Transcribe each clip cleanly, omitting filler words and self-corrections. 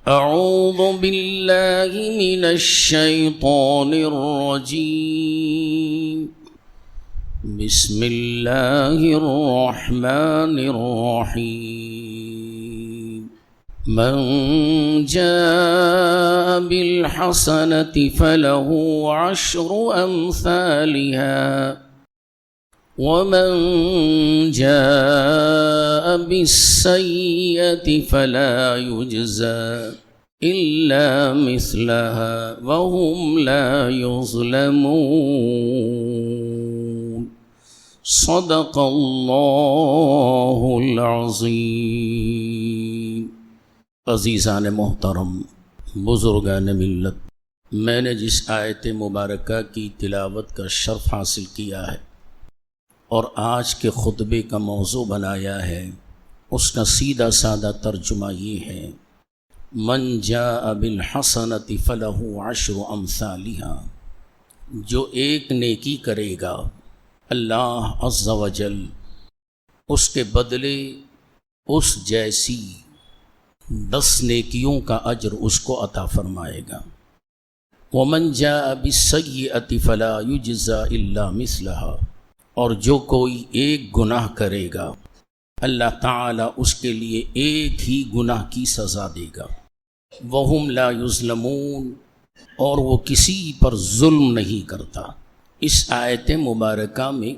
أعوذ بالله من الشيطان الرجيم. بسم الله الرحمن الرحيم. من جاء بالحسنة فله عشر أمثالها ومن جاء بالسيئة فلا يجزى إلا مثلها وهم لا يظلمون. صدق اللہ العظیم. عزیزان محترم، بزرگان ملت، میں نے جس آیت مبارکہ کی تلاوت کا شرف حاصل کیا ہے اور آج کے خطبے کا موضوع بنایا ہے، اس کا سیدھا سادہ ترجمہ یہ ہے: من جاء بالحسنۃ فلہ عشر امثالھا. جو ایک نیکی کرے گا، اللہ عز و جل اس کے بدلے اس جیسی 10 نیکیوں کا اجر اس کو عطا فرمائے گا. ومن جاء بالسیئۃ فلا یجزی الا مثلھا. اور جو کوئی ایک گناہ کرے گا، اللہ تعالیٰ اس کے لیے ایک ہی گناہ کی سزا دے گا. وہم لا یظلمون. اور وہ کسی پر ظلم نہیں کرتا. اس آیت مبارکہ میں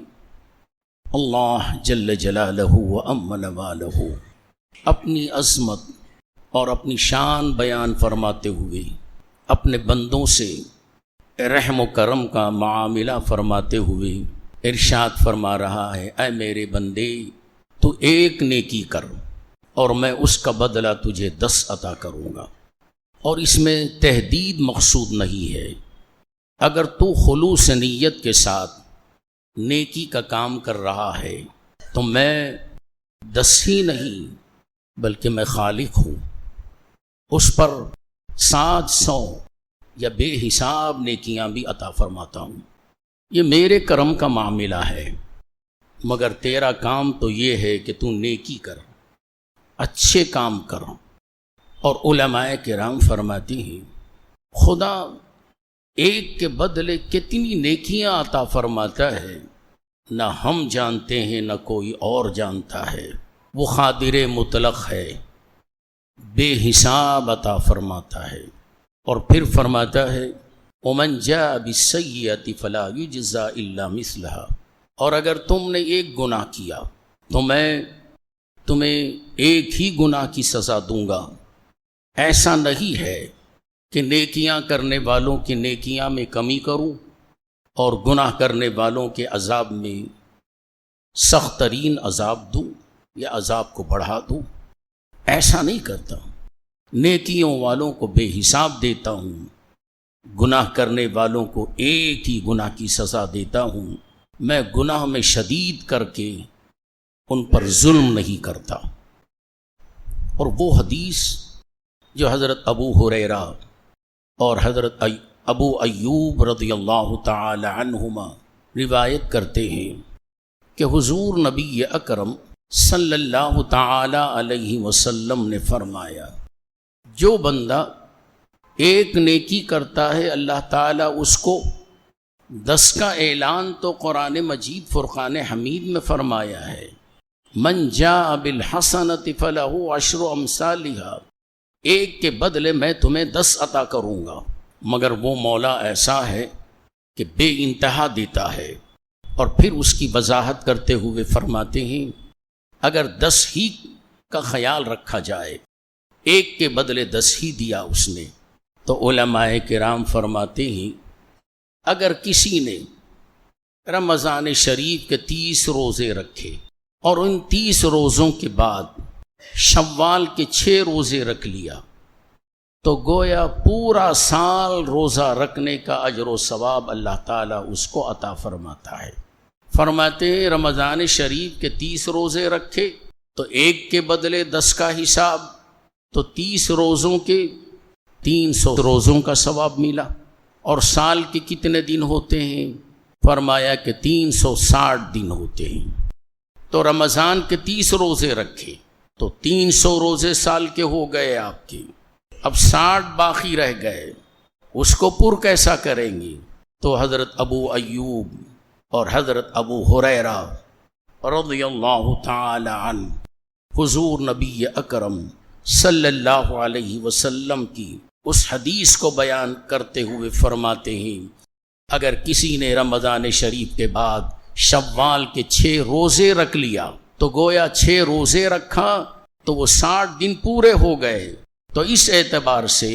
اللہ جل جلالہ و عم نوالہ اپنی عظمت اور اپنی شان بیان فرماتے ہوئے اپنے بندوں سے رحم و کرم کا معاملہ فرماتے ہوئے ارشاد فرما رہا ہے: اے میرے بندے، تو ایک نیکی کر اور میں اس کا بدلہ تجھے 10 عطا کروں گا. اور اس میں تہدید مقصود نہیں ہے. اگر تو خلوص نیت کے ساتھ نیکی کا کام کر رہا ہے تو میں 10 ہی نہیں بلکہ میں خالق ہوں، اس پر 700 یا بے حساب نیکیاں بھی عطا فرماتا ہوں. یہ میرے کرم کا معاملہ ہے، مگر تیرا کام تو یہ ہے کہ تو نیکی کر، اچھے کام کر. اور علماء کرام فرماتے ہیں خدا ایک کے بدلے کتنی نیکیاں عطا فرماتا ہے، نہ ہم جانتے ہیں نہ کوئی اور جانتا ہے. وہ قادر مطلق ہے، بے حساب عطا فرماتا ہے. اور پھر فرماتا ہے: ومن جاء بالسیئۃ فلا یجزی الا مثلھا. اور اگر تم نے ایک گناہ کیا تو میں تمہیں ایک ہی گناہ کی سزا دوں گا. ایسا نہیں ہے کہ نیکیاں کرنے والوں کی نیکیاں میں کمی کروں اور گناہ کرنے والوں کے عذاب میں سخت ترین عذاب دوں یا عذاب کو بڑھا دوں. ایسا نہیں کرتا. نیکیوں والوں کو بے حساب دیتا ہوں، گناہ کرنے والوں کو ایک ہی گناہ کی سزا دیتا ہوں. میں گناہ میں شدید کر کے ان پر ظلم نہیں کرتا. اور وہ حدیث جو حضرت ابو ہریرہ اور حضرت ابو ایوب رضی اللہ تعالی عنہما روایت کرتے ہیں کہ حضور نبی اکرم صلی اللہ تعالی علیہ وسلم نے فرمایا: جو بندہ ایک نیکی کرتا ہے، اللہ تعالیٰ اس کو 10 کا اعلان تو قرآن مجید فرقان حمید میں فرمایا ہے: من جاء بالحسنۃ فلہ عشر امثالھا. ایک کے بدلے میں تمہیں 10 عطا کروں گا. مگر وہ مولا ایسا ہے کہ بے انتہا دیتا ہے. اور پھر اس کی وضاحت کرتے ہوئے فرماتے ہیں: اگر 10 ہی کا خیال رکھا جائے، ایک کے بدلے 10 ہی دیا اس نے، تو علماء کرام فرماتے ہیں اگر کسی نے رمضان شریف کے 30 روزے رکھے اور ان 30 روزوں کے بعد شوال کے 6 روزے رکھ لیا تو گویا پورا سال روزہ رکھنے کا اجر و ثواب اللہ تعالیٰ اس کو عطا فرماتا ہے. فرماتے ہیں رمضان شریف کے 30 روزے رکھے تو ایک کے بدلے 10 کا حساب، تو 30 روزوں کے 300 روزوں کا ثواب ملا. اور سال کے کتنے دن ہوتے ہیں؟ فرمایا کہ 360 دن ہوتے ہیں. تو رمضان کے 30 روزے رکھے تو 300 روزے سال کے ہو گئے آپ کے. اب 60 باقی رہ گئے، اس کو پر کیسا کریں گے؟ تو حضرت ابو ایوب اور حضرت ابو ہریرہ رضی اللہ تعالی عنہ حضور نبی اکرم صلی اللہ علیہ وسلم کی اس حدیث کو بیان کرتے ہوئے فرماتے ہیں، اگر کسی نے رمضان شریف کے بعد شوال کے 6 روزے رکھ لیا تو گویا 6 روزے رکھا تو وہ 60 دن پورے ہو گئے۔ تو اس اعتبار سے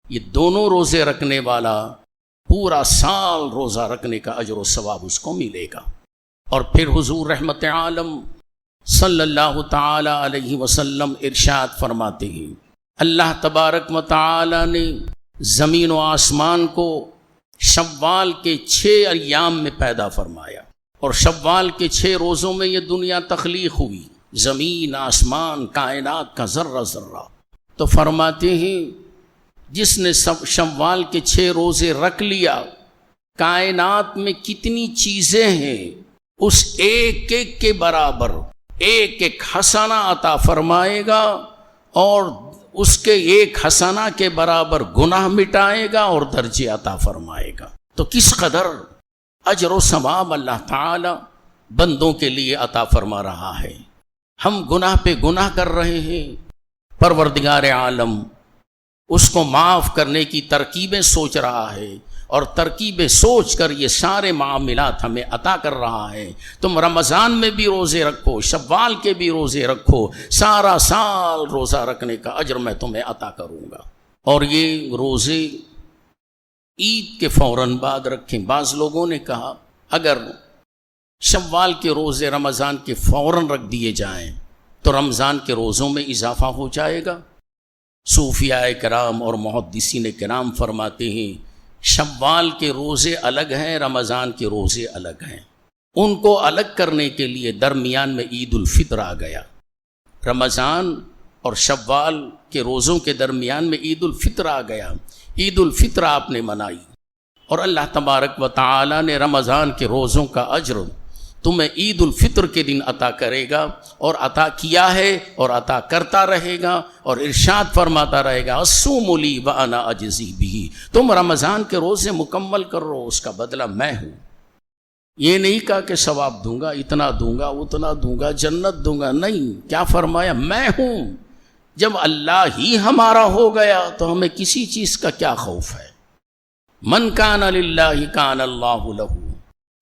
یہ دونوں روزے رکھنے والا پورا سال روزہ رکھنے کا اجر و ثواب اس کو ملے گا۔ اور پھر حضور رحمت عالم صلی اللہ تعالی علیہ وسلم ارشاد فرماتے ہیں، اللہ تبارک و تعالی نے زمین و آسمان کو شوال کے 6 ایام میں پیدا فرمایا، اور شوال کے 6 روزوں میں یہ دنیا تخلیق ہوئی، زمین آسمان کائنات کا ذرہ ذرہ۔ تو فرماتے ہیں جس نے شوال کے 6 روزے رکھ لیا، کائنات میں کتنی چیزیں ہیں اس ایک ایک کے برابر ایک ایک حسنہ عطا فرمائے گا، اور اس کے ایک حسنہ کے برابر گناہ مٹائے گا اور درجے عطا فرمائے گا۔ تو کس قدر اجر و ثواب اللہ تعالی بندوں کے لیے عطا فرما رہا ہے۔ ہم گناہ پہ گناہ کر رہے ہیں، پروردگار عالم اس کو معاف کرنے کی ترکیبیں سوچ رہا ہے، اور ترکیبیں سوچ کر یہ سارے معاملات ہمیں عطا کر رہا ہے۔ تم رمضان میں بھی روزے رکھو، شوال کے بھی روزے رکھو، سارا سال روزہ رکھنے کا اجر میں تمہیں عطا کروں گا۔ اور یہ روزے عید کے فوراً بعد رکھیں۔ بعض لوگوں نے کہا اگر شوال کے روزے رمضان کے فوراً رکھ دیے جائیں تو رمضان کے روزوں میں اضافہ ہو جائے گا۔ صوفیاء کرام اور محدثین کرام فرماتے ہیں شوال کے روزے الگ ہیں، رمضان کے روزے الگ ہیں۔ ان کو الگ کرنے کے لیے درمیان میں عید الفطر آ گیا۔ رمضان اور شوال کے روزوں کے درمیان میں عید الفطر آ گیا۔ عید الفطر آپ نے منائی، اور اللہ تبارک و تعالی نے رمضان کے روزوں کا اجر تمہیں عید الفطر کے دن عطا کرے گا، اور عطا کیا ہے اور عطا کرتا رہے گا، اور ارشاد فرماتا رہے گا الصوم لی وانا اجزی بہ۔ تم رمضان کے روزے مکمل کرو، اس کا بدلہ میں ہوں۔ یہ نہیں کہا کہ ثواب دوں گا، اتنا دوں گا، اتنا دوں گا، جنت دوں گا، نہیں، کیا فرمایا میں ہوں۔ جب اللہ ہی ہمارا ہو گیا تو ہمیں کسی چیز کا کیا خوف ہے؟ من کان للہ کان اللہ لہ۔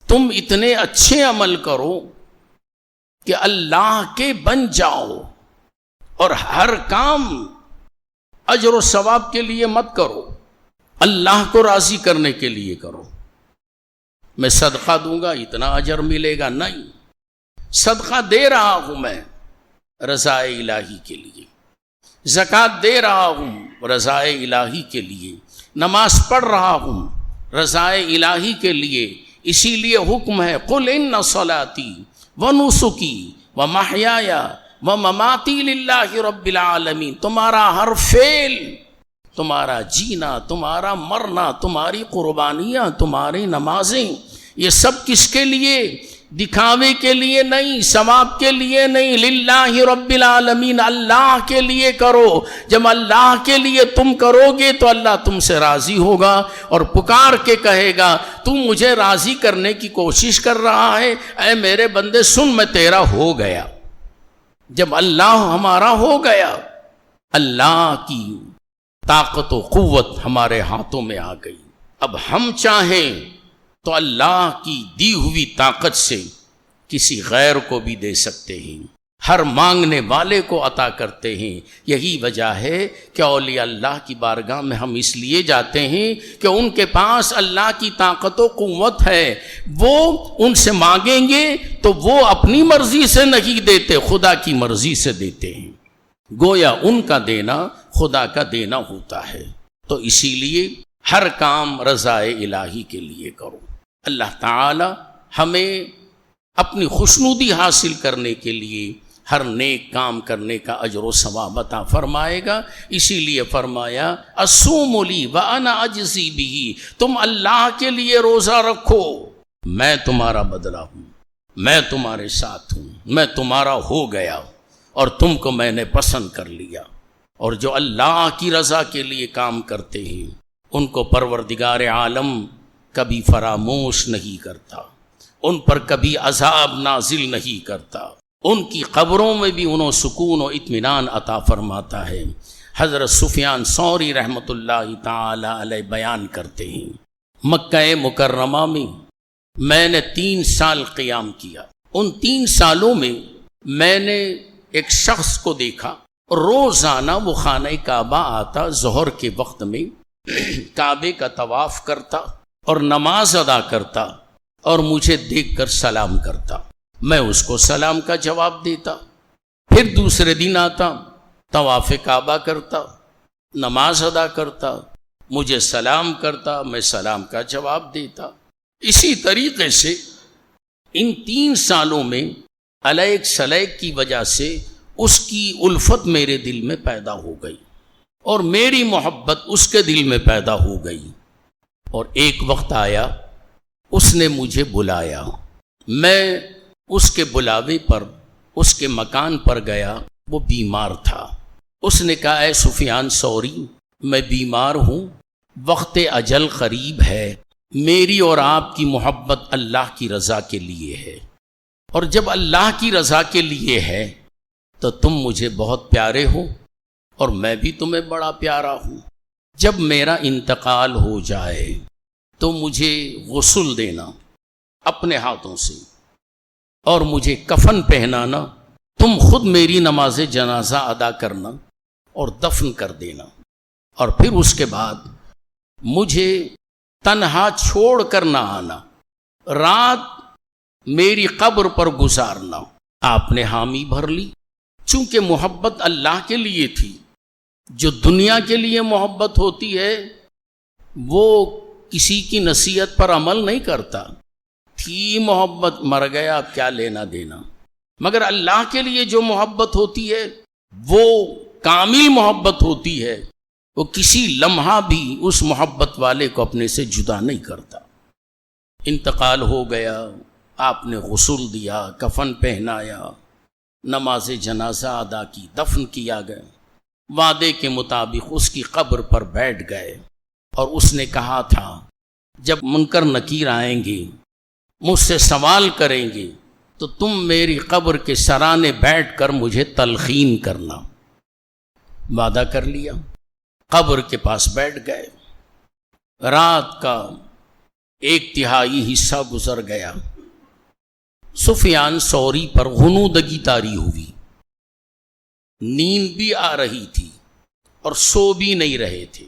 تم اتنے اچھے عمل کرو کہ اللہ کے بن جاؤ، اور ہر کام اجر و ثواب کے لیے مت کرو، اللہ کو راضی کرنے کے لیے کرو۔ میں صدقہ دوں گا اتنا اجر ملے گا، نہیں، صدقہ دے رہا ہوں میں رضائے الہی کے لیے، زکوٰۃ دے رہا ہوں رضائے الہی کے لیے، نماز پڑھ رہا ہوں رضائے الہی کے لیے۔ اسی لیے حکم ہے قل ان صلاتی ونسکی ومحیای ومماتی للہ رب العالمین۔ تمہارا ہر فعل، تمہارا جینا، تمہارا مرنا، تمہاری قربانیاں، تمہاری نمازیں، یہ سب کس کے لیے؟ دکھاوے کے لیے نہیں، ثواب کے لیے نہیں، للہ رب العالمین، اللہ کے لیے کرو۔ جب اللہ کے لیے تم کرو گے تو اللہ تم سے راضی ہوگا، اور پکار کے کہے گا تم مجھے راضی کرنے کی کوشش کر رہا ہے، اے میرے بندے سن، میں تیرا ہو گیا۔ جب اللہ ہمارا ہو گیا، اللہ کی طاقت و قوت ہمارے ہاتھوں میں آ گئی۔ اب ہم چاہیں تو اللہ کی دی ہوئی طاقت سے کسی غیر کو بھی دے سکتے ہیں، ہر مانگنے والے کو عطا کرتے ہیں۔ یہی وجہ ہے کہ اولیاء اللہ کی بارگاہ میں ہم اس لیے جاتے ہیں کہ ان کے پاس اللہ کی طاقت و قوت ہے، وہ ان سے مانگیں گے تو وہ اپنی مرضی سے نہیں دیتے، خدا کی مرضی سے دیتے ہیں۔ گویا ان کا دینا خدا کا دینا ہوتا ہے۔ تو اسی لیے ہر کام رضائے الہی کے لیے کرو۔ اللہ تعالی ہمیں اپنی خوشنودی حاصل کرنے کے لیے ہر نیک کام کرنے کا اجر و ثواب عطا فرمائے گا۔ اسی لیے فرمایا الصوم لی وانا اجزی بہ۔ تم اللہ کے لیے روزہ رکھو، میں تمہارا بدلہ ہوں، میں تمہارے ساتھ ہوں، میں تمہارا ہو گیا اور تم کو میں نے پسند کر لیا۔ اور جو اللہ کی رضا کے لیے کام کرتے ہیں ان کو پروردگار عالم کبھی فراموش نہیں کرتا، ان پر کبھی عذاب نازل نہیں کرتا، ان کی قبروں میں بھی انہوں سکون و اطمینان عطا فرماتا ہے۔ حضرت سفیان ثوری رحمۃ اللہ تعالی علیہ بیان کرتے ہیں، مکہ مکرمہ میں نے 3 سال قیام کیا۔ ان 3 سالوں میں میں نے ایک شخص کو دیکھا، روزانہ وہ خانہ کعبہ آتا، ظہر کے وقت میں کعبے کا طواف کرتا اور نماز ادا کرتا اور مجھے دیکھ کر سلام کرتا، میں اس کو سلام کا جواب دیتا۔ پھر دوسرے دن آتا، طواف کعبہ کرتا، نماز ادا کرتا، مجھے سلام کرتا، میں سلام کا جواب دیتا۔ اسی طریقے سے ان 3 سالوں میں علیق سلیق کی وجہ سے اس کی الفت میرے دل میں پیدا ہو گئی اور میری محبت اس کے دل میں پیدا ہو گئی۔ اور ایک وقت آیا، اس نے مجھے بلایا، میں اس کے بلاوے پر اس کے مکان پر گیا، وہ بیمار تھا۔ اس نے کہا، اے سفیان ثوری، میں بیمار ہوں، وقت اجل قریب ہے، میری اور آپ کی محبت اللہ کی رضا کے لیے ہے، اور جب اللہ کی رضا کے لیے ہے تو تم مجھے بہت پیارے ہو اور میں بھی تمہیں بڑا پیارا ہوں۔ جب میرا انتقال ہو جائے تو مجھے غسل دینا اپنے ہاتھوں سے اور مجھے کفن پہنانا، تم خود میری نماز جنازہ ادا کرنا اور دفن کر دینا، اور پھر اس کے بعد مجھے تنہا چھوڑ کر نہ آنا، رات میری قبر پر گزارنا۔ آپ نے حامی بھر لی، چونکہ محبت اللہ کے لیے تھی۔ جو دنیا کے لیے محبت ہوتی ہے وہ کسی کی نصیحت پر عمل نہیں کرتا، تھی محبت، مر گیا، اب کیا لینا دینا۔ مگر اللہ کے لیے جو محبت ہوتی ہے وہ کامل محبت ہوتی ہے، وہ کسی لمحہ بھی اس محبت والے کو اپنے سے جدا نہیں کرتا۔ انتقال ہو گیا، آپ نے غسل دیا، کفن پہنایا، نماز جنازہ ادا کی، دفن کیا گیا، وعدے کے مطابق اس کی قبر پر بیٹھ گئے، اور اس نے کہا تھا جب منکر نکیر آئیں گے مجھ سے سوال کریں گے تو تم میری قبر کے سرانے بیٹھ کر مجھے تلقین کرنا۔ وعدہ کر لیا، قبر کے پاس بیٹھ گئے۔ رات کا 1/3 حصہ گزر گیا، سفیان ثوری پر غنودگی طاری ہوئی، نیند بھی آ رہی تھی اور سو بھی نہیں رہے تھے۔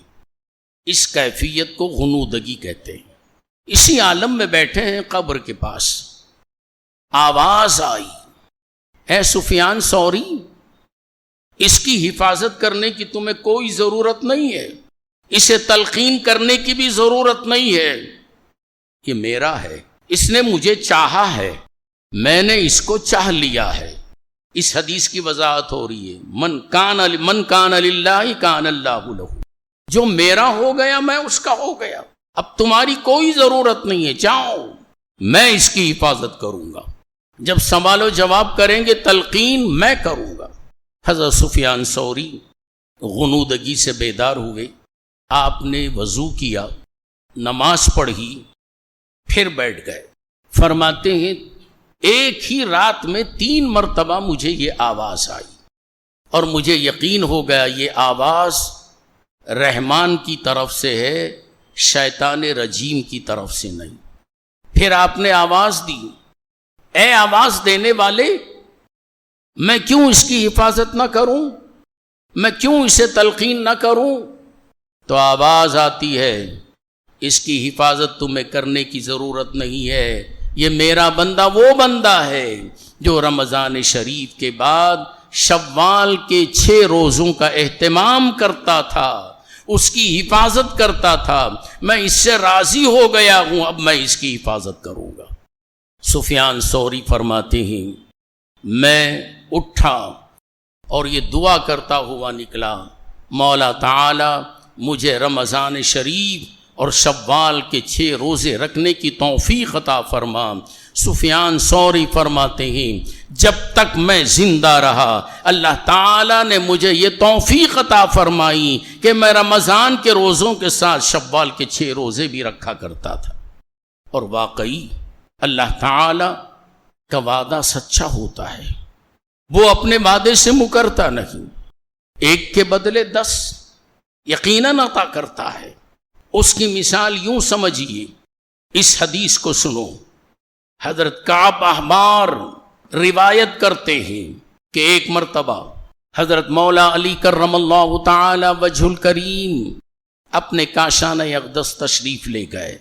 اس کیفیت کو غنودگی کہتے ہیں۔ اسی عالم میں بیٹھے ہیں قبر کے پاس، آواز آئی، اے سفیان ثوری، اس کی حفاظت کرنے کی تمہیں کوئی ضرورت نہیں ہے، اسے تلقین کرنے کی بھی ضرورت نہیں ہے، یہ میرا ہے، اس نے مجھے چاہا ہے، میں نے اس کو چاہ لیا ہے۔ اس حدیث کی وضاحت ہو رہی ہے، من کان للہ کان اللہ لہ، جو میرا ہو گیا میں اس کا ہو گیا، اب تمہاری کوئی ضرورت نہیں ہے، چاہو میں اس کی حفاظت کروں گا، جب سوال و جواب کریں گے تلقین میں کروں گا۔ حضرت سفیان ثوری غنودگی سے بیدار ہوئے، آپ نے وضو کیا، نماز پڑھی، پھر بیٹھ گئے۔ فرماتے ہیں ایک ہی رات میں 3 مرتبہ مجھے یہ آواز آئی اور مجھے یقین ہو گیا یہ آواز رحمان کی طرف سے ہے، شیطان رجیم کی طرف سے نہیں۔ پھر آپ نے آواز دی، اے آواز دینے والے، میں کیوں اس کی حفاظت نہ کروں، میں کیوں اسے تلقین نہ کروں؟ تو آواز آتی ہے، اس کی حفاظت تمہیں کرنے کی ضرورت نہیں ہے، یہ میرا بندہ وہ بندہ ہے جو رمضان شریف کے بعد شوال کے 6 روزوں کا اہتمام کرتا تھا، اس کی حفاظت کرتا تھا، میں اس سے راضی ہو گیا ہوں، اب میں اس کی حفاظت کروں گا۔ سفیان ثوری فرماتے ہیں میں اٹھا اور یہ دعا کرتا ہوا نکلا، مولا تعالی مجھے رمضان شریف اور شوال کے 6 روزے رکھنے کی توفیق عطا فرما۔ سفیان ثوری فرماتے ہیں جب تک میں زندہ رہا اللہ تعالیٰ نے مجھے یہ توفیق عطا فرمائی کہ میں رمضان کے روزوں کے ساتھ شوال کے 6 روزے بھی رکھا کرتا تھا۔ اور واقعی اللہ تعالیٰ کا وعدہ سچا ہوتا ہے، وہ اپنے وعدے سے مکرتا نہیں، 1 کے بدلے 10 یقیناً عطا کرتا ہے۔ اس کی مثال یوں سمجھیے، اس حدیث کو سنو۔ حضرت کعب احبار روایت کرتے ہیں کہ ایک مرتبہ حضرت مولا علی کرم اللہ تعالی وجہ الکریم اپنے کاشانہ اقدس تشریف لے گئے۔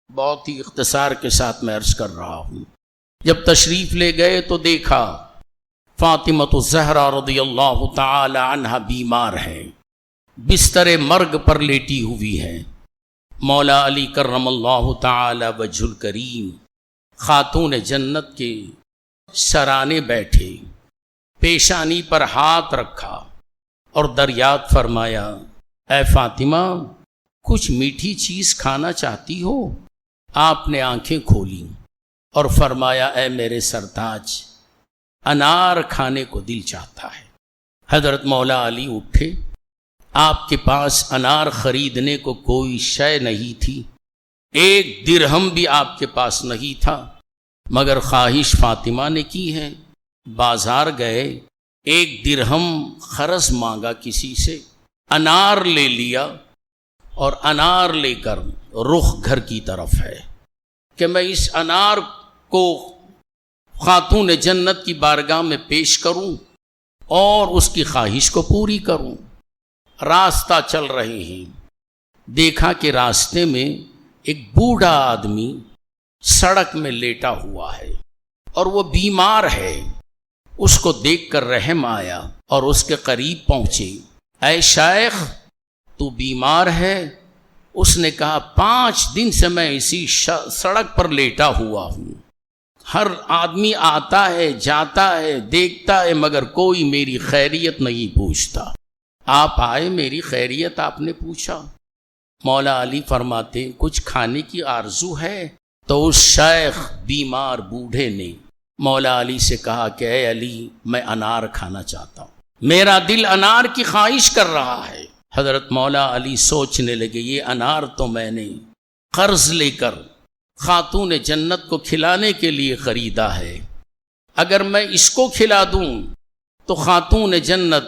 بہت ہی اختصار کے ساتھ میں عرض کر رہا ہوں۔ جب تشریف لے گئے تو دیکھا فاطمہ الزہرا رضی اللہ تعالی عنہا بیمار ہیں، بستر مرگ پر لیٹی ہوئی ہیں۔ مولا علی کرم اللہ تعالی وجہ الکریم خاتون جنت کے سرانے بیٹھے، پیشانی پر ہاتھ رکھا اور دریافت فرمایا، اے فاطمہ کچھ میٹھی چیز کھانا چاہتی ہو؟ آپ نے آنکھیں کھولیں اور فرمایا، اے میرے سرتاج انار کھانے کو دل چاہتا ہے۔ حضرت مولا علی اٹھے، آپ کے پاس انار خریدنے کو کوئی شے نہیں تھی، 1 درہم بھی آپ کے پاس نہیں تھا، مگر خواہش فاطمہ نے کی ہے، بازار گئے، 1 درہم قرض مانگا کسی سے، انار لے لیا اور انار لے کر رخ گھر کی طرف ہے کہ میں اس انار کو خاتون جنت کی بارگاہ میں پیش کروں اور اس کی خواہش کو پوری کروں۔ راستہ چل رہے ہیں، دیکھا کہ راستے میں ایک بوڑھا آدمی سڑک میں لیٹا ہوا ہے اور وہ بیمار ہے۔ اس کو دیکھ کر رحم آیا اور اس کے قریب پہنچے، اے شیخ تو بیمار ہے؟ اس نے کہا 5 دن سے میں اسی سڑک پر لیٹا ہوا ہوں، ہر آدمی آتا ہے جاتا ہے دیکھتا ہے مگر کوئی میری خیریت نہیں پوچھتا، آپ آئے میری خیریت آپ نے پوچھا۔ مولا علی فرماتے کچھ کھانے کی آرزو ہے؟ تو اس شیخ بیمار بوڑھے نے مولا علی سے کہا کہ اے علی میں انار کھانا چاہتا ہوں، میرا دل انار کی خواہش کر رہا ہے۔ حضرت مولا علی سوچنے لگے، یہ انار تو میں نے قرض لے کر خاتون جنت کو کھلانے کے لیے خریدا ہے، اگر میں اس کو کھلا دوں تو خاتون جنت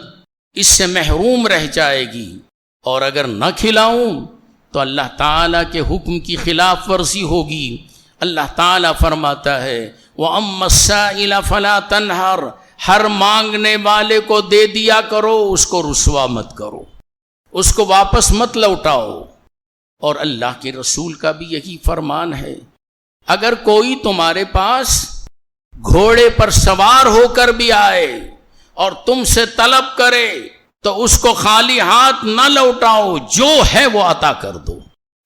اس سے محروم رہ جائے گی، اور اگر نہ کھلاؤں تو اللہ تعالیٰ کے حکم کی خلاف ورزی ہوگی۔ اللہ تعالیٰ فرماتا ہے وَأَمَّا السَّائِلَ فَلَا تَنْهَرْ، ہر مانگنے والے کو دے دیا کرو، اس کو رسوا مت کرو، اس کو واپس مت لوٹاؤ۔ اور اللہ کے رسول کا بھی یہی فرمان ہے، اگر کوئی تمہارے پاس گھوڑے پر سوار ہو کر بھی آئے اور تم سے طلب کرے تو اس کو خالی ہاتھ نہ لوٹاؤ، جو ہے وہ عطا کر دو۔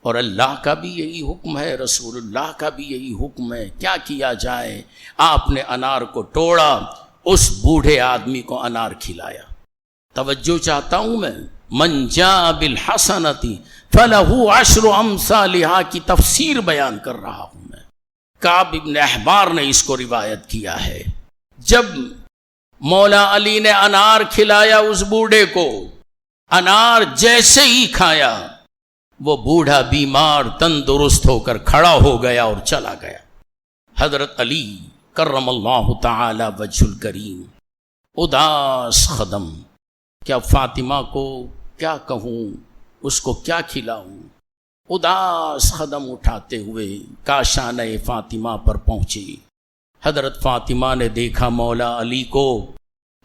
اور اللہ کا بھی یہی حکم ہے، رسول اللہ کا بھی یہی حکم ہے۔ کیا کیا جائے؟ آپ نے انار کو توڑا، اس بوڑھے آدمی کو انار کھلایا۔ توجہ چاہتا ہوں میں، من جاء بالحسنۃ فلہ عشر امثالھا کی تفسیر بیان کر رہا ہوں میں۔ کعب ابن احبار نے اس کو روایت کیا ہے۔ جب مولا علی نے انار کھلایا اس بوڑھے کو، انار جیسے ہی کھایا وہ بوڑھا بیمار تندرست ہو کر کھڑا ہو گیا اور چلا گیا۔ حضرت علی کرم اللہ تعالی وجہ الکریم اداس قدم، کیا فاطمہ کو کیا کہوں، اس کو کیا کھلاؤں، اداس قدم اٹھاتے ہوئے کاشانہ فاطمہ پر پہنچے۔ حضرت فاطمہ نے دیکھا مولا علی کو،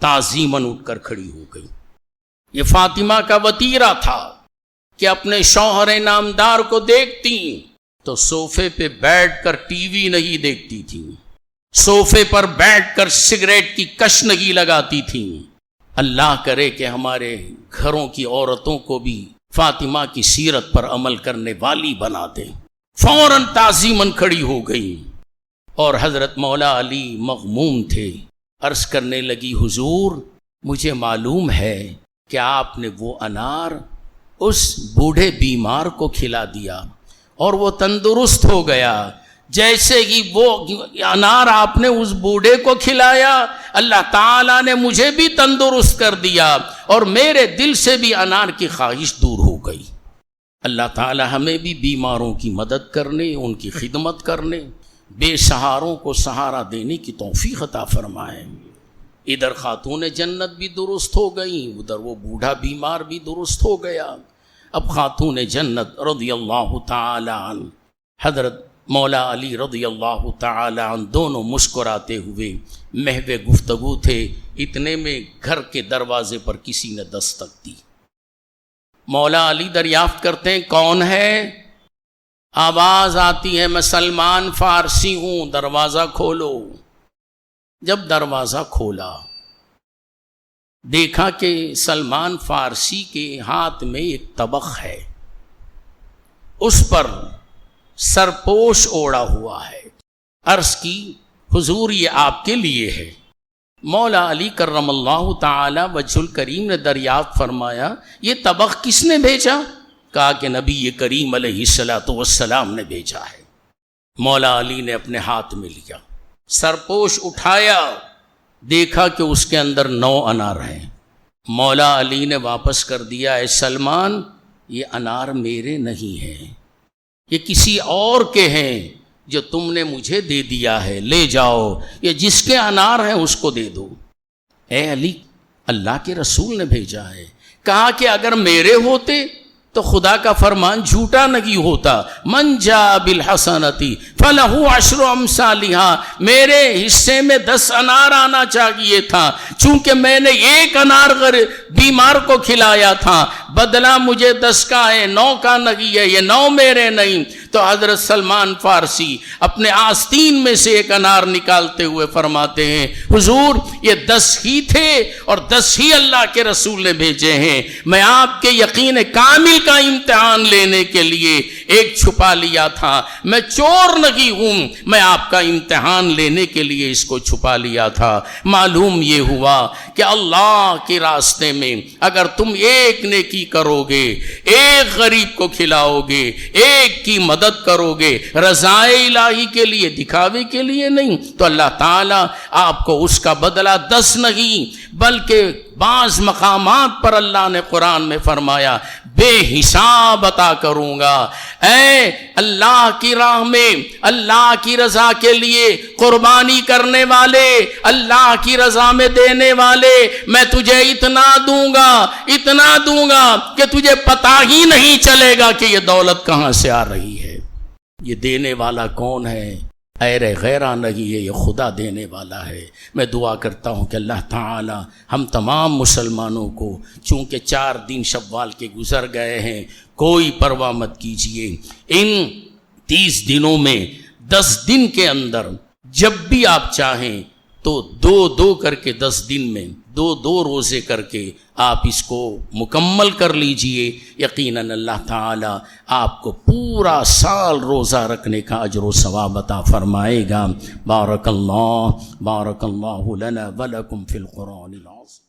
تعظیماً اٹھ کر کھڑی ہو گئی۔ یہ فاطمہ کا وتیرہ تھا کہ اپنے شوہر نامدار کو دیکھتی تو صوفے پہ بیٹھ کر ٹی وی نہیں دیکھتی تھی، صوفے پر بیٹھ کر سگریٹ کی کش نہیں لگاتی تھی۔ اللہ کرے کہ ہمارے گھروں کی عورتوں کو بھی فاطمہ کی سیرت پر عمل کرنے والی بنا دے۔ فوراً تعظیماً کھڑی ہو گئی اور حضرت مولا علی مغموم تھے۔ عرض کرنے لگی، حضور مجھے معلوم ہے کہ آپ نے وہ انار اس بوڑھے بیمار کو کھلا دیا اور وہ تندرست ہو گیا، جیسے ہی وہ انار آپ نے اس بوڑھے کو کھلایا، اللہ تعالیٰ نے مجھے بھی تندرست کر دیا اور میرے دل سے بھی انار کی خواہش دور ہو گئی۔ اللہ تعالیٰ ہمیں بھی بیماروں کی مدد کرنے، ان کی خدمت کرنے، بے سہاروں کو سہارا دینے کی توفیق عطا فرمائے۔ ادھر خاتون جنت بھی درست ہو گئیں، ادھر وہ بوڑھا بیمار بھی درست ہو گیا۔ اب خاتون جنت رضی اللہ تعالی عنہ، حضرت مولا علی رضی اللہ تعالی عنہ دونوں مسکراتے ہوئے محو گفتگو تھے، اتنے میں گھر کے دروازے پر کسی نے دستک دی۔ مولا علی دریافت کرتے ہیں کون ہے؟ آواز آتی ہے میں سلمان فارسی ہوں، دروازہ کھولو۔ جب دروازہ کھولا دیکھا کہ سلمان فارسی کے ہاتھ میں ایک طبق ہے، اس پر سرپوش اوڑا ہوا ہے۔ عرض کی حضور یہ آپ کے لیے ہے۔ مولا علی کرم اللہ تعالی وجہ الکریم نے دریافت فرمایا یہ طبق کس نے بھیجا؟ کہا کہ نبی کریم علیہ الصلوۃ والسلام نے بھیجا ہے۔ مولا علی نے اپنے ہاتھ میں لیا، سرپوش اٹھایا، دیکھا کہ اس کے اندر 9 انار ہیں۔ مولا علی نے واپس کر دیا، اے سلمان یہ انار میرے نہیں ہیں، یہ کسی اور کے ہیں جو تم نے مجھے دے دیا ہے، لے جاؤ، یہ جس کے انار ہیں اس کو دے دو۔ اے علی اللہ کے رسول نے بھیجا ہے۔ کہا کہ اگر میرے ہوتے تو خدا کا فرمان جھوٹا نہیں ہوتا، من جاء بالحسنتی فلہ عشر امثالھا، میرے حصے میں 10 انار آنا چاہیے تھا، چونکہ میں نے 1 انار بیمار کو کھلایا تھا، بدلہ مجھے 10 کا ہے، 9 کا نہیں ہے، یہ 9 میرے نہیں۔ تو حضرت سلمان فارسی اپنے آستین میں سے 1 انار نکالتے ہوئے فرماتے ہیں حضور یہ 10 ہی تھے اور 10 ہی اللہ کے رسول نے بھیجے ہیں، میں آپ کے یقین کامل کا امتحان لینے کے لیے 1 چھپا لیا تھا، میں چور نہیں ہوں، میں آپ کا امتحان لینے کے لیے اس کو چھپا لیا تھا۔ معلوم یہ ہوا کہ اللہ کے راستے میں اگر تم 1 نیکی کرو گے، 1 غریب کو کھلاؤ گے، 1 کی مدد کرو گے رضائے الہی کے لیے، دکھاوے کے لیے نہیں، تو اللہ تعالیٰ آپ کو اس کا بدلہ 10 نہیں بلکہ بعض مقامات پر اللہ نے قرآن میں فرمایا بے حساب عطا کروں گا۔ اے اللہ کی راہ میں اللہ کی رضا کے لیے قربانی کرنے والے، اللہ کی رضا میں دینے والے، میں تجھے اتنا دوں گا کہ تجھے پتہ ہی نہیں چلے گا کہ یہ دولت کہاں سے آ رہی ہے۔ یہ دینے والا کون ہے؟ غیر غیرہ نہیں ہے، یہ خدا دینے والا ہے۔ میں دعا کرتا ہوں کہ اللہ تعالی ہم تمام مسلمانوں کو، چونکہ 4 دن شوال کے گزر گئے ہیں، کوئی پرواہ مت کیجئے، ان 30 دنوں میں 10 دن کے اندر جب بھی آپ چاہیں تو 2 کر کے 10 دن میں 2 روزے کر کے آپ اس کو مکمل کر لیجئے، یقیناً اللہ تعالی آپ کو پورا سال روزہ رکھنے کا اجر و ثواب عطا فرمائے گا۔ بارک اللہ لنا ولکم فی القرآن العظیم۔